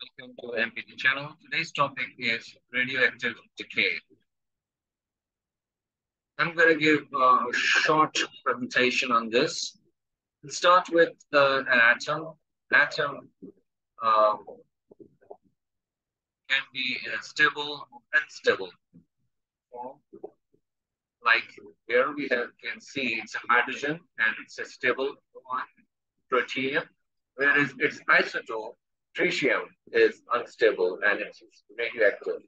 Welcome to MPT channel. Today's topic is radioactive decay. I'm going to give a short presentation on this. We'll start with an atom. Atom uh, can be stable or unstable form. Like here we can see it's a hydrogen and it's a stable one, protium, whereas its isotope, tritium, is unstable and it's radioactive.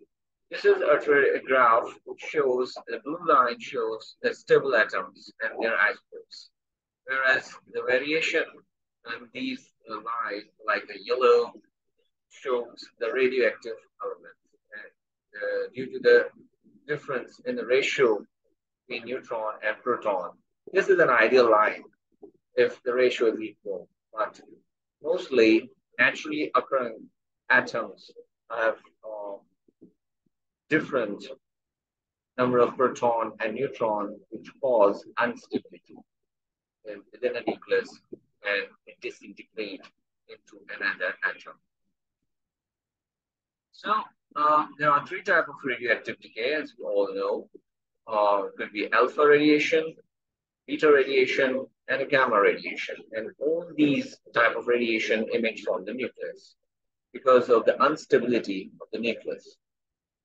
This is a graph which shows the blue line shows the stable atoms and their isotopes, whereas the variation in these lines, like the yellow, shows the radioactive elements. And due to the difference in the ratio between neutron and proton, this is an ideal line if the ratio is equal. But mostly naturally occurring atoms have different number of proton and neutron, which cause instability within a nucleus and it disintegrate into another atom. So there are three types of radioactive decay, as we all know. It could be alpha radiation, beta radiation, and gamma radiation. And all these type of radiation emit from the nucleus because of the instability of the nucleus.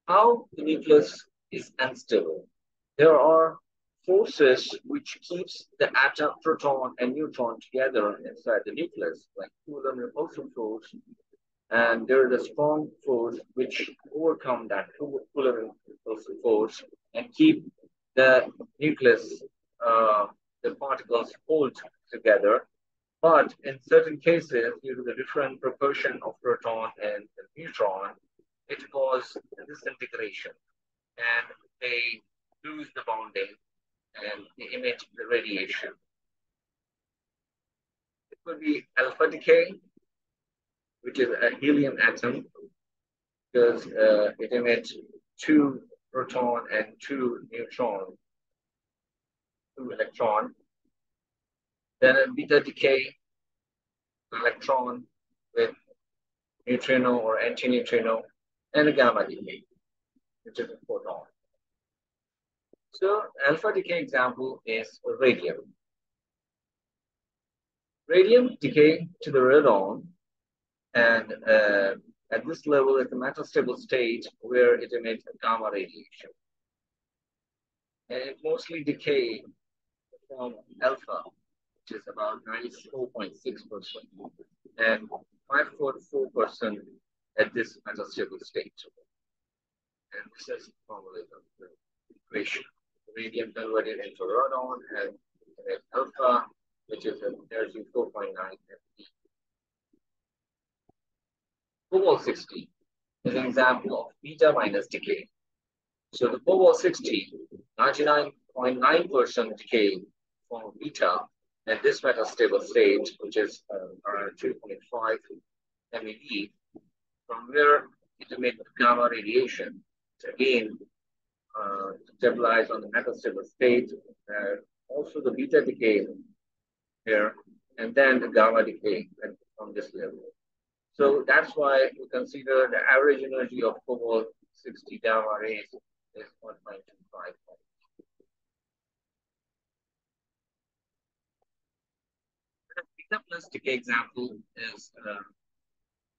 How the nucleus is unstable? There are forces which keeps the atom, proton, and neutron together inside the nucleus, like Coulomb repulsion force. And there is a strong force which overcome that Coulomb repulsion force and keep the nucleus, the particles hold together. But in certain cases, due to the different proportion of proton and neutron, it causes disintegration and they lose the bonding and they emit the radiation. It could be alpha decay, which is a helium atom, because it emits two proton and two neutron, two electron. Then a beta decay, electron with neutrino or antineutrino, and a gamma decay, which is a photon. So alpha decay example is radium. Radium decay to the radon, and at this level, it's a metastable state where it emits gamma radiation. And it mostly decays from alpha, which is about 94.6%, and 5.4% at this metastable state. And this is the formula of the equation. Radium converted into radon and alpha, which is an energy 4.9 MeV. Cobalt-60 is an example of beta minus decay. So the cobalt-60, 99.9% decay from beta at this metastable state, which is around 2.5 MeV, from where it emits gamma radiation. So again, stabilize on the metastable state, also the beta decay here, and then the gamma decay from this level. So that's why we consider the average energy of cobalt-60 gamma rays is 1.25. The beta plus decay example is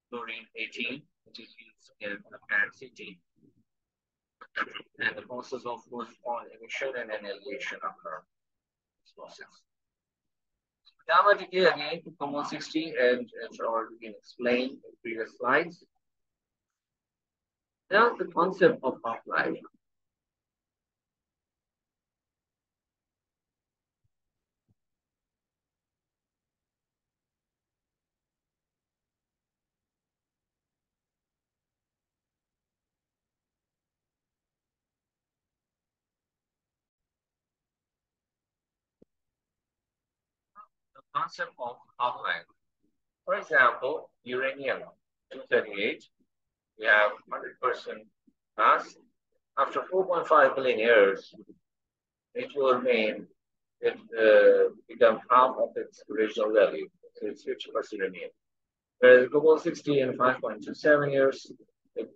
fluorine-18, which is used in PAN-CT. And the process of force-spawn emission and annihilation occur in this process. Gamma decay again to cobalt-60, and it's already been explained in previous slides. Now the concept of half-life. The concept of half-life. For example, uranium-238, we have 100% mass. After 4.5 billion years, it will remain, it become half of its original value. So it's 50% remain. Whereas global 60 in 5.27 years, it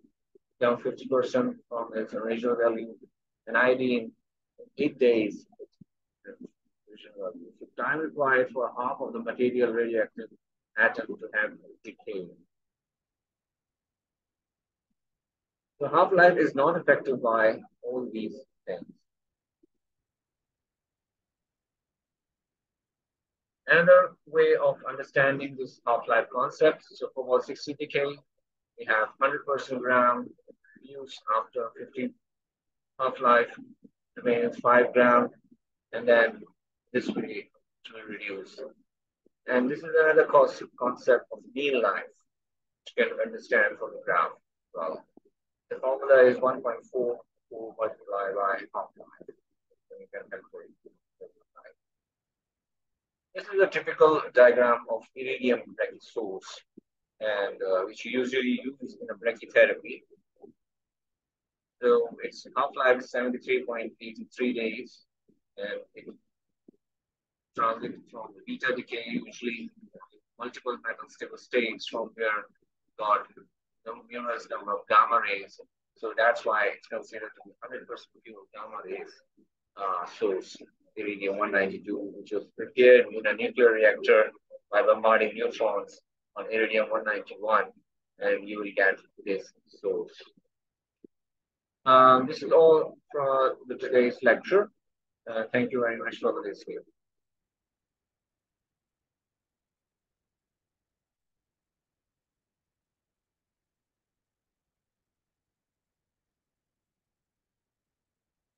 down 50% from its original value, and ID in 8 days. So time required for half of the material radioactive atom to have decayed. So half-life is not affected by all these things. Another way of understanding this half-life concept, so for about 60 decay, we have 100% ground used after 50 half-life, remains 5 gram, and then this will reduce. And this is another concept of mean life, which you can understand from the graph. Well, the formula is 1.44 multiplied by half-life. You can calculate. This is a typical diagram of iridium brachy source, and which you usually use in a brachytherapy. So its half-life is 73.83 days, and it transits from the beta decay, usually multiple metal stable states from where got the numerous number of gamma rays. So that's why it's considered to be 100% pure gamma rays source, iridium 192, which was prepared in a nuclear reactor by bombarding neutrons on iridium 191, and you will get this source. This is all for today's lecture. Thank you very much for listening.